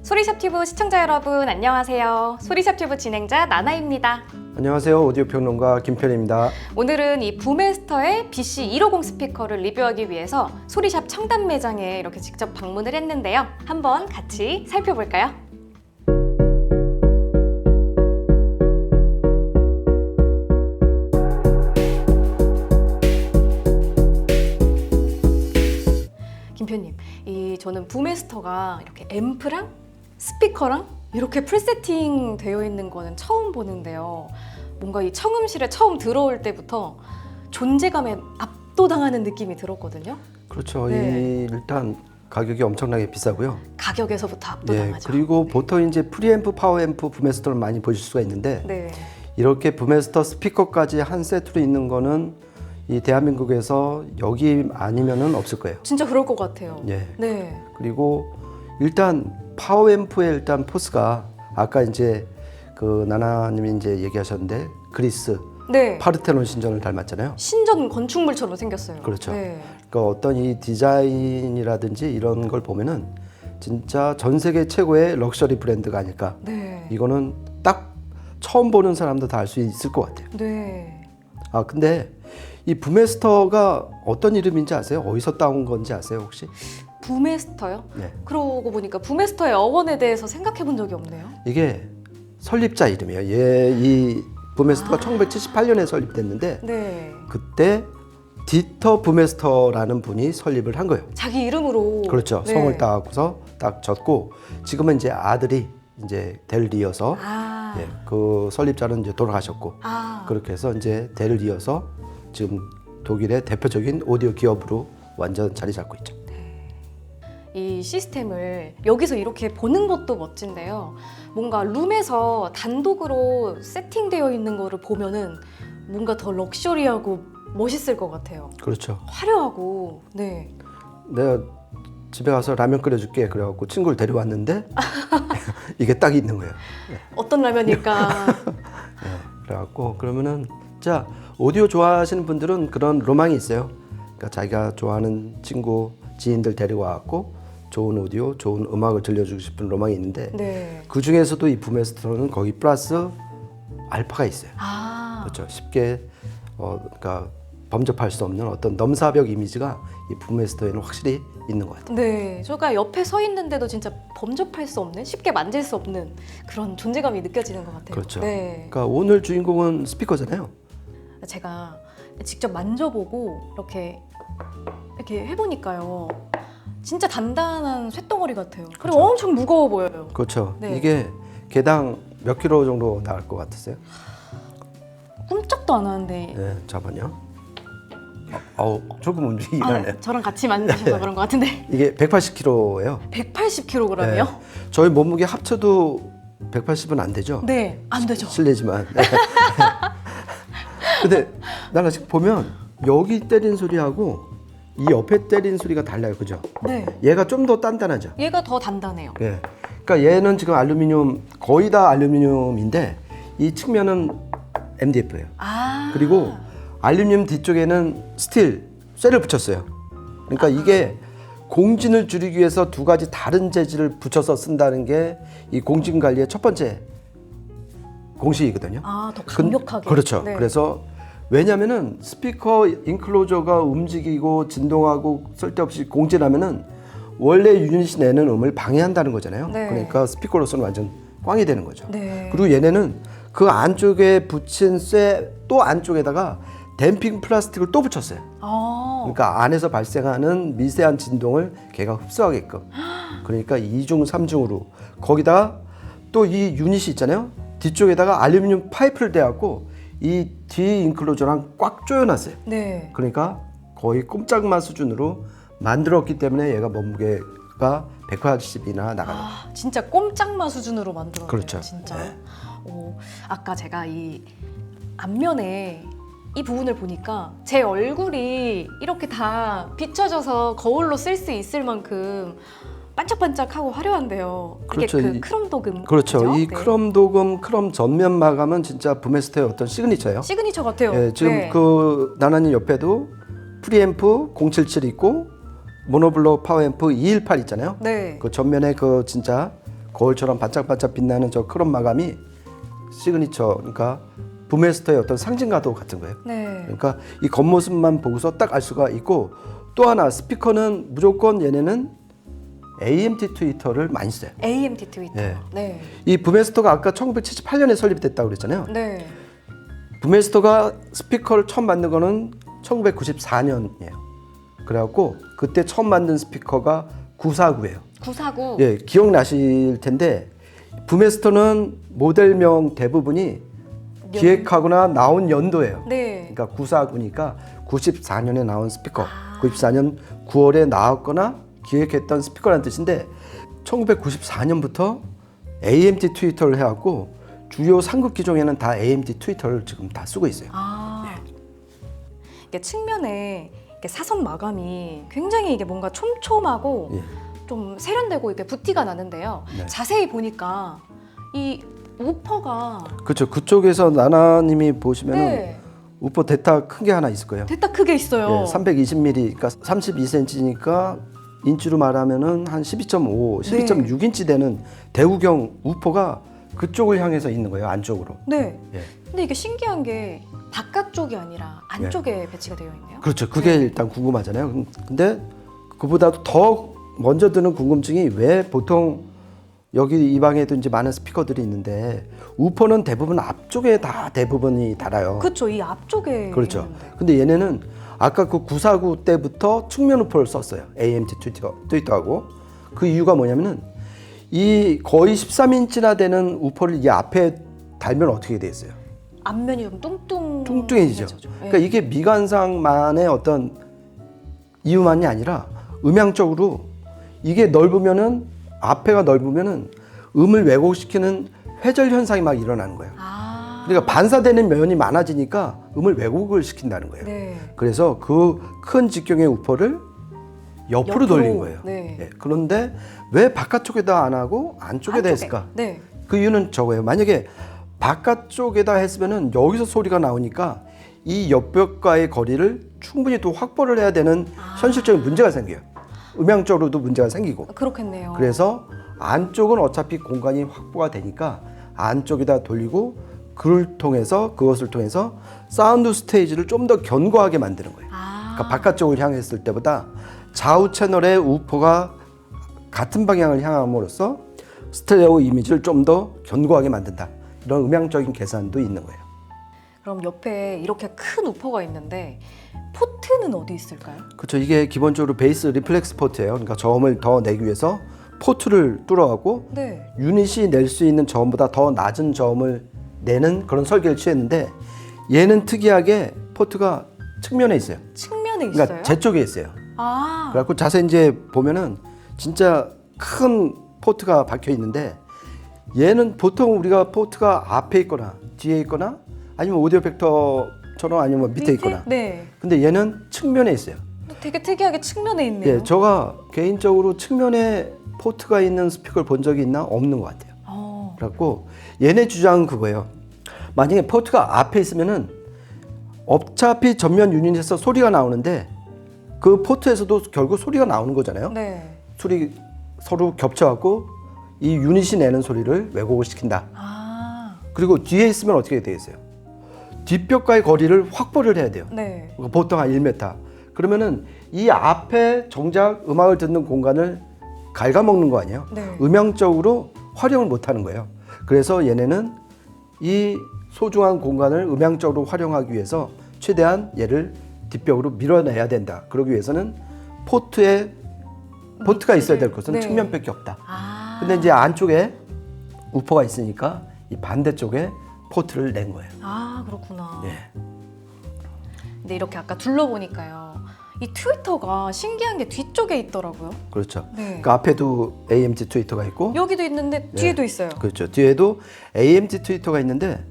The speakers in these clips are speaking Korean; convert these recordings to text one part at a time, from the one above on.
소리샵 튜브 시청자 여러분 안녕하세요. 소리샵 튜브 진행자 나나입니다. 안녕하세요. 오디오 평론가 김편입니다. 오늘은 이 부메스터의 BC150 스피커를 리뷰하기 위해서 소리샵 청담 매장에 이렇게 직접 방문을 했는데요. 한번 같이 살펴볼까요? 김표님, 저는 부메스터가 이렇게 앰프랑 스피커랑 이렇게 풀세팅 되어 있는 거는 처음 보는데요. 뭔가 이 청음실에 처음 들어올 때부터 존재감에 압도당하는 느낌이 들었거든요. 그렇죠. 네. 일단 가격이 엄청나게 비싸고요. 가격에서부터 압도당하죠. 그리고 보통 이제 프리앰프, 파워앰프 부메스터를 많이 보실 수가 있는데 네. 이렇게 부메스터 스피커까지 한 세트로 있는 거는 이 대한민국에서 여기 아니면은 없을 거예요. 진짜 그럴 것 같아요. 예. 네. 그리고 일단 파워앰프의 일단 포스가 아까 이제 그 나나님이 이제 얘기하셨는데 그리스 네. 파르테논 신전을 닮았잖아요. 신전 건축물처럼 생겼어요. 그렇죠. 네. 그러니까 어떤 이 디자인이라든지 이런 걸 보면은 진짜 전 세계 최고의 럭셔리 브랜드가 아닐까. 네. 이거는 딱 처음 보는 사람도 다 알 수 있을 것 같아요. 네. 아 근데 이 부메스터가 어떤 이름인지 아세요? 어디서 따온 건지 아세요 혹시? 부메스터요? 네. 그러고 보니까 부메스터의 어원에 대해서 생각해 본 적이 없네요. 이게 설립자 이름이에요. 이 부메스터가 1978년에 설립됐는데 네. 그때 디터 부메스터라는 분이 설립을 한 거예요. 자기 이름으로. 그렇죠. 네. 성을 따고서 딱 졌고 지금은 이제 아들이 이제 대를 이어서 아. 예, 그 설립자는 이제 돌아가셨고 아. 그렇게 해서 이제 대를 이어서 지금 독일의 대표적인 오디오 기업으로 완전 자리 잡고 있죠. 이 시스템을 여기서 이렇게 보는 것도 멋진데요. 뭔가 룸에서 단독으로 세팅되어 있는 거를 보면은 뭔가 더 럭셔리하고 멋있을 것 같아요. 그렇죠. 화려하고. 네. 내가 집에 가서 라면 끓여줄게 그래갖고 친구를 데려왔는데 이게 딱 있는 거예요. 어떤 라면일까? 그래갖고 그러면은 자 오디오 좋아하시는 분들은 그런 로망이 있어요. 그러니까 자기가 좋아하는 친구, 지인들 데리고 와갖고 좋은 오디오, 좋은 음악을 들려주고 싶은 로망이 있는데 네. 그 중에서도 이 부메스터는 거기 플러스 알파가 있어요. 아. 그렇죠. 쉽게 그러니까 범접할 수 없는 어떤 넘사벽 이미지가 이 부메스터에는 확실히 있는 것 같아요. 네. 제가 옆에 서 있는데도 진짜 범접할 수 없는, 쉽게 만질 수 없는 그런 존재감이 느껴지는 것 같아요. 그렇죠. 네. 그러니까 오늘 주인공은 스피커잖아요. 제가 직접 만져보고 이렇게 해보니까요. 진짜 단단한 쇳덩어리 같아요. 그리고 그렇죠. 엄청 무거워 보여요. 그렇죠. 네. 이게 개당 몇 킬로 정도 나갈 것 같으세요? 꿈쩍도 안 하는데. 네, 잠깐만요. 조금 움직이긴 하네요. 저랑 같이 만드셔서 그런 것 같은데. 이게 180kg예요. 180kg이요? 저희 몸무게 합쳐도 180은 안 되죠? 네, 안 되죠. 실례지만. 네. 근데 나는 지금 보면 여기 때린 소리하고 이 옆에 때린 소리가 달라요, 그죠? 네. 얘가 좀 더 단단하죠. 얘가 더 단단해요. 예. 그러니까 얘는 지금 알루미늄 거의 다 알루미늄인데 이 측면은 MDF예요. 아. 그리고 알루미늄 뒤쪽에는 스틸 쇠를 붙였어요. 그러니까 이게 공진을 줄이기 위해서 두 가지 다른 재질을 붙여서 쓴다는 게 이 공진 관리의 첫 번째 공식이거든요. 더 강력하게. 그렇죠. 네. 그래서 왜냐면은 스피커 인클로저가 움직이고 진동하고 쓸데없이 공진하면은 원래 유닛이 내는 음을 방해한다는 거잖아요. 네. 그러니까 스피커로서는 완전 꽝이 되는 거죠. 네. 그리고 얘네는 그 안쪽에 붙인 쇠 또 안쪽에다가 댐핑 플라스틱을 또 붙였어요. 그러니까 안에서 발생하는 미세한 진동을 걔가 흡수하게끔. 그러니까 2중, 3중으로 거기다가 또 이 유닛이 있잖아요. 뒤쪽에다가 알루미늄 파이프를 대갖고 이 뒤 인클로저랑 꽉 조여놨어요. 네. 그러니까 거의 꼼짝마 수준으로 만들었기 때문에 얘가 몸무게가 180이나 나가는 거예요. 진짜 꼼짝마 수준으로 만들었네요. 그렇죠. 진짜. 네. 아까 제가 이 앞면에 이 부분을 보니까 제 얼굴이 이렇게 다 비춰져서 거울로 쓸 수 있을 만큼 반짝반짝하고 화려한데요. 그렇죠. 이게 그 크롬 도금. 그렇죠. 이 크롬 도금, 크롬 전면 마감은 진짜 부메스터의 어떤 시그니처예요. 시그니처 같아요. 예, 지금 네. 그 나나님 옆에도 프리앰프 077 있고 모노블록 파워앰프 218 있잖아요. 네. 그 전면에 그 진짜 거울처럼 반짝반짝 빛나는 저 크롬 마감이 시그니처, 그러니까 부메스터의 어떤 상징과도 같은 거예요. 네. 그러니까 이 겉모습만 보고서 딱 알 수가 있고, 또 하나 스피커는 무조건 얘네는 AMT 트위터를 많이 써요. AMT 트위터. 네. 네. 이 부메스터가 아까 1978년에 설립됐다고 그랬잖아요. 네. 부메스터가 스피커를 처음 만든 거는 1994년이에요. 그래갖고 그때 처음 만든 스피커가 949예요. 949. 예, 기억나실 텐데 부메스터는 모델명 대부분이 기획하거나 나온 연도예요. 네. 그러니까 949니까 94년에 나온 스피커, 94년 9월에 나왔거나 기획했던 스피커라는 뜻인데 1994년부터 AMT 트위터를 해왔고 주요 상급 기종에는 다 AMT 트위터를 지금 다 쓰고 있어요. 이게 측면에 이게 사선 마감이 굉장히 이게 뭔가 촘촘하고 예. 좀 세련되고 이게 부티가 나는데요. 네. 자세히 보니까 이 우퍼가 그렇죠. 그쪽에서 나나님이 보시면은 네. 우퍼 대타 큰 게 하나 있을 거예요. 대타 크게 있어요. 예, 320mm, 그러니까 32cm니까 인치로 말하면은 한 12.5, 12.6인치 되는 대우경 우퍼가 그쪽을 향해서 있는 거예요, 안쪽으로. 네. 예. 근데 이게 신기한 게 바깥쪽이 아니라 안쪽에 배치가 되어 있네요. 그렇죠. 그게 일단 궁금하잖아요. 근데 그보다도 더 먼저 드는 궁금증이 왜 보통 여기 이 방에도 이제 많은 스피커들이 있는데 우퍼는 대부분 앞쪽에 다 대부분이 달아요. 그렇죠. 이 앞쪽에 그렇죠. 있는데. 근데 얘네는 아까 그 949 때부터 측면 우퍼를 썼어요. AMT 트위터하고. 그 이유가 뭐냐면은 이 거의 13인치나 되는 우퍼를 이 앞에 달면 어떻게 돼 있어요? 앞면이 좀 뚱뚱해지죠. 그러니까 이게 미관상만의 어떤 이유만이 아니라 음향적으로 이게 넓으면은 앞에가 넓으면은 음을 왜곡시키는 회절 현상이 막 일어나는 거예요. 그러니까 반사되는 면이 많아지니까 음을 왜곡을 시킨다는 거예요. 네. 그래서 그 큰 직경의 우퍼를 옆으로 돌린 거예요. 네. 예, 그런데 왜 바깥쪽에다 안 하고 안쪽에다 했을까? 네. 그 이유는 저거예요. 만약에 바깥쪽에다 했으면은 여기서 소리가 나오니까 이 옆벽과의 거리를 충분히 또 확보를 해야 되는 현실적인 문제가 생겨요. 음향적으로도 문제가 생기고. 그렇겠네요. 그래서 안쪽은 어차피 공간이 확보가 되니까 안쪽에다 돌리고 그것을 통해서 사운드 스테이지를 좀 더 견고하게 만드는 거예요. 그러니까 바깥쪽을 향했을 때보다 좌우 채널의 우퍼가 같은 방향을 향함으로써 스테레오 이미지를 좀 더 견고하게 만든다. 이런 음향적인 계산도 있는 거예요. 그럼 옆에 이렇게 큰 우퍼가 있는데 포트는 어디 있을까요? 그렇죠. 이게 기본적으로 베이스 리플렉스 포트예요. 그러니까 저음을 더 내기 위해서 포트를 뚫어갖고 네. 유닛이 낼 수 있는 저음보다 더 낮은 저음을 내는 그런 설계를 취했는데 얘는 특이하게 포트가 측면에 있어요. 측면에 있어요? 그러니까 제 쪽에 있어요. 그래갖고 자세히 이제 보면은 진짜 큰 포트가 박혀 있는데 얘는 보통 우리가 포트가 앞에 있거나 뒤에 있거나 아니면 오디오 벡터처럼 아니면 밑에 있거나. 네. 근데 얘는 측면에 있어요. 되게 특이하게 측면에 있네요. 예, 제가 개인적으로 측면에 포트가 있는 스피커를 본 적이 있나? 없는 것 같아요. 그래갖고 얘네 주장은 그거예요. 만약에 포트가 앞에 있으면은 어차피 전면 유닛에서 소리가 나오는데 그 포트에서도 결국 소리가 나오는 거잖아요. 네. 소리 서로 겹쳐갖고 이 유닛이 내는 소리를 왜곡을 시킨다. 그리고 뒤에 있으면 어떻게 되겠어요? 뒷벽과의 거리를 확보를 해야 돼요. 네. 보통 한 1m. 그러면은 이 앞에 정작 음악을 듣는 공간을 갉아먹는 거 아니에요? 네. 음향적으로 활용을 못하는 거예요. 그래서 얘네는 이 소중한 공간을 음향적으로 활용하기 위해서 최대한 얘를 뒷벽으로 밀어내야 된다. 그러기 위해서는 포트가 있어야 될 것은 네. 측면밖에 없다. 근데 이제 안쪽에 우퍼가 있으니까 이 반대쪽에 포트를 낸 거예요. 그렇구나. 예. 근데 이렇게 아까 둘러보니까요. 이 트위터가 신기한 게 뒤쪽에 있더라고요. 그렇죠. 네. 그 앞에도 AMT 트위터가 있고 여기도 있는데 뒤에도 있어요. 그렇죠. 뒤에도 AMT 트위터가 있는데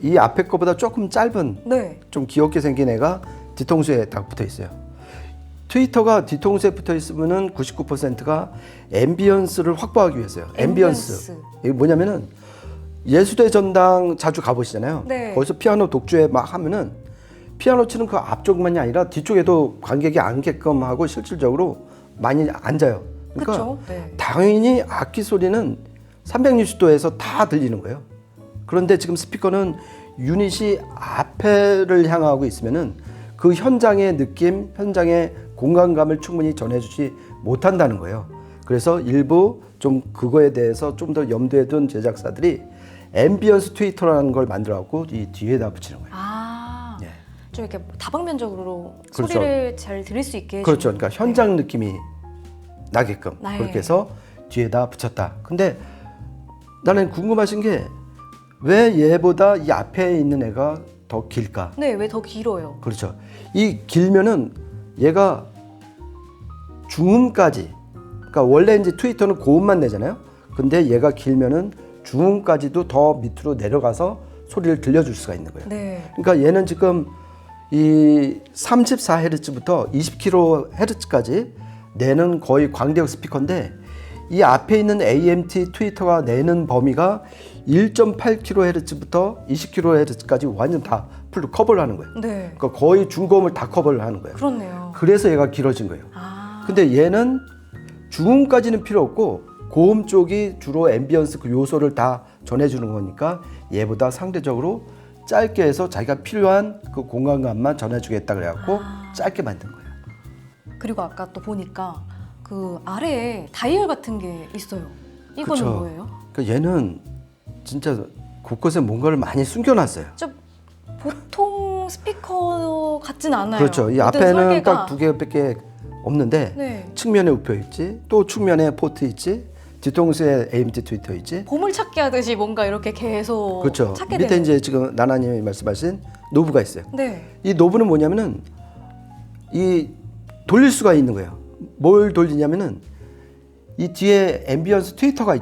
이 앞에 거보다 조금 짧은 네. 좀 귀엽게 생긴 애가 뒤통수에 딱 붙어 있어요. 트위터가 뒤통수에 붙어 있으면은 99%가 앰비언스를 확보하기 위해서요. 앰비언스. 이게 뭐냐면은 예수대 전당 자주 가보시잖아요. 네. 거기서 피아노 독주에 막 하면은 피아노 치는 그 앞쪽만이 아니라 뒤쪽에도 관객이 앉게끔 하고 실질적으로 많이 앉아요. 그러니까 그렇죠. 네. 당연히 악기 소리는 360도에서 다 들리는 거예요. 그런데 지금 스피커는 유닛이 앞에를 향하고 있으면은 그 현장의 느낌, 현장의 공간감을 충분히 전해주지 못한다는 거예요. 그래서 일부 좀 그거에 대해서 좀 더 염두에 둔 제작사들이 앰비언스 트위터라는 걸 만들어갖고 이 뒤에다 붙이는 거예요. 아, 예. 좀 이렇게 다방면적으로 그렇죠. 소리를 잘 들을 수 있게 그렇죠. 해주는. 그러니까 현장 느낌이 나게끔 네. 그렇게 해서 뒤에다 붙였다. 근데 나는 궁금하신 게 왜 얘보다 이 앞에 있는 애가 더 길까? 네, 왜 더 길어요? 그렇죠. 이 길면은 얘가 중음까지, 그러니까 원래 이제 트위터는 고음만 내잖아요. 근데 얘가 길면은 중음까지도 더 밑으로 내려가서 소리를 들려줄 수가 있는 거예요. 네. 그러니까 얘는 지금 이 34Hz부터 20kHz까지 내는 거의 광대역 스피커인데 이 앞에 있는 AMT 트위터가 내는 범위가 1.8kHz부터 20kHz까지 완전 다 풀로 커버를 하는 거예요. 네. 그러니까 거의 중고음을 다 커버를 하는 거예요. 그렇네요. 그래서 얘가 길어진 거예요. 아, 근데 얘는 중음까지는 필요 없고 고음 쪽이 주로 앰비언스 그 요소를 다 전해주는 거니까 얘보다 상대적으로 짧게 해서 자기가 필요한 그 공간감만 전해주겠다 그래갖고 짧게 만든 거예요. 그리고 아까 또 보니까 그 아래에 다이얼 같은 게 있어요. 이거는 그쵸. 뭐예요? 그러니까 얘는 진짜 곳곳에 뭔가를 많이 숨겨놨어요. 좀 보통 스피커 같진 않아요. 그렇죠. 이 모든 앞에는 설계가. 딱 두 개밖에 없는데 네. 측면에 우표 있지, 또 측면에 포트 있지, 뒤통수에 AMT 트위터 있지. 보물찾기 하듯이 뭔가 이렇게 계속 그렇죠. 찾게 밑에 되는. 이제 지금 나나님이 말씀하신 노브가 있어요. 네. 이 노브는 뭐냐면은 이 돌릴 수가 있는 거예요. 뭘 돌리냐면은 이 뒤에 앰비언스 트위터가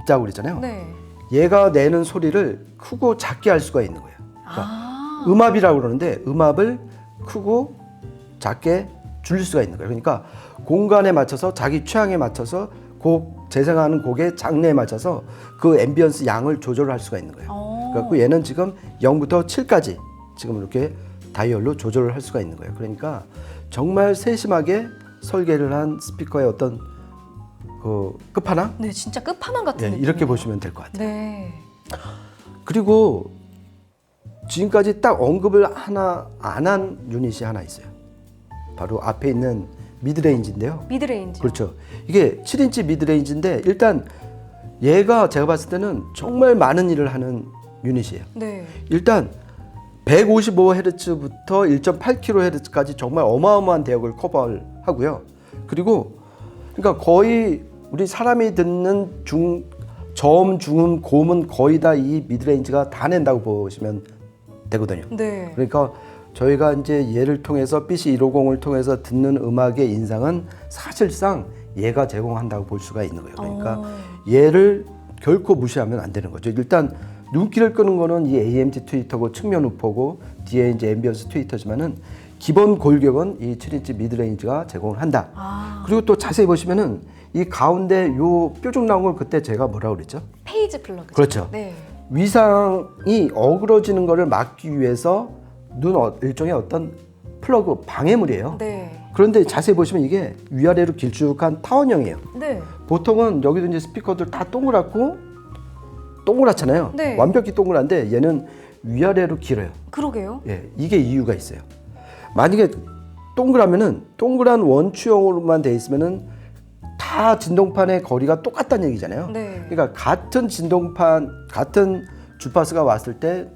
있다고 그랬잖아요. 네. 얘가 내는 소리를 크고 작게 할 수가 있는 거예요. 그러니까 아. 음압이라고 그러는데 음압을 크고 작게 줄일 수가 있는 거예요. 그러니까 공간에 맞춰서 자기 취향에 맞춰서 곡 재생하는 곡의 장르에 맞춰서 그 앰비언스 양을 조절할 수가 있는 거예요. 그래서 얘는 지금 0부터 7까지 지금 이렇게 다이얼로 조절을 할 수가 있는 거예요. 그러니까 정말 세심하게 설계를 한 스피커의 어떤 그 끝판왕? 네, 진짜 끝판왕 같은 느낌. 이렇게 보시면 될 것 같아요. 네. 그리고 지금까지 딱 언급을 하나 안 한 유닛이 하나 있어요. 바로 앞에 있는 미드레인지인데요. 미드레인지. 그렇죠. 이게 7인치 미드레인지인데 일단 얘가 제가 봤을 때는 정말 많은 일을 하는 유닛이에요. 네. 일단 155Hz부터 1.8kHz까지 정말 어마어마한 대역을 커버를 하고요. 그리고 그러니까 거의 우리 사람이 듣는 저음, 중음, 고음은 거의 다 이 미드레인지가 다 낸다고 보시면 되거든요. 네. 그러니까 저희가 이제 얘를 통해서 BC150을 통해서 듣는 음악의 인상은 사실상 얘가 제공한다고 볼 수가 있는 거예요. 그러니까 얘를 결코 무시하면 안 되는 거죠. 일단 눈길을 끄는 거는 이 AMT 트위터고 측면 우퍼고 뒤에 이제 앰비언스 트위터지만은 기본 골격은 이 7인치 미드레인지가 제공을 한다. 그리고 또 자세히 보시면은 이 가운데 요 뾰족 나온 걸 그때 제가 뭐라고 그랬죠? 페이지 플러그. 그렇죠. 네. 위상이 어그러지는 거를 막기 위해서 일종의 어떤 플러그 방해물이에요. 네. 그런데 자세히 보시면 이게 위아래로 길쭉한 타원형이에요. 네. 보통은 여기도 이제 스피커들 다 동그랗잖아요. 네. 완벽히 동그란데 얘는 위아래로 길어요. 그러게요. 예, 이게 이유가 있어요. 만약에 동그라면은 동그란 원추형으로만 돼 있으면은 다 진동판의 거리가 똑같다는 얘기잖아요. 네. 그러니까 같은 진동판, 같은 주파수가 왔을 때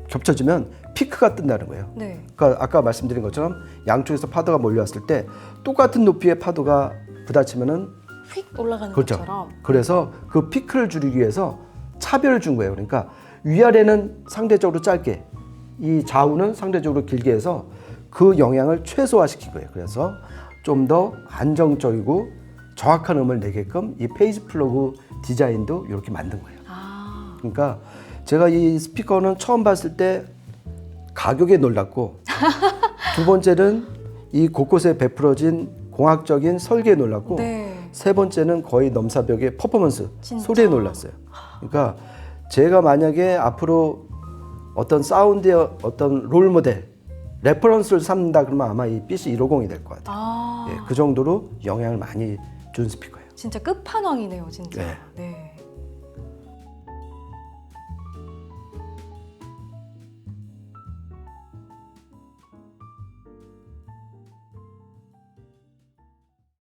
겹쳐지면 피크가 뜬다는 거예요. 네. 그러니까 아까 말씀드린 것처럼 양쪽에서 파도가 몰려왔을 때 똑같은 높이의 파도가 부딪히면은 휙 올라가는 그렇죠. 것처럼. 그래서 그 피크를 줄이기 위해서 차별을 준 거예요. 그러니까 위아래는 상대적으로 짧게, 이 좌우는 상대적으로 길게 해서 그 영향을 최소화시킨 거예요. 그래서 좀 더 안정적이고 정확한 음을 내게끔 이 페이지 플러그 디자인도 이렇게 만든 거예요. 아. 그러니까 제가 이 스피커는 처음 봤을 때 가격에 놀랐고 두 번째는 이 곳곳에 베풀어진 공학적인 설계에 놀랐고 네. 세 번째는 거의 넘사벽의 퍼포먼스, 진짜? 소리에 놀랐어요. 그러니까 제가 만약에 앞으로 어떤 사운드의 어떤 롤 모델, 레퍼런스를 삼는다 그러면 아마 이 BC150이 될 것 같아요. 예, 그 정도로 영향을 많이 준 스피커예요. 진짜 끝판왕이네요, 진짜. 네. 네.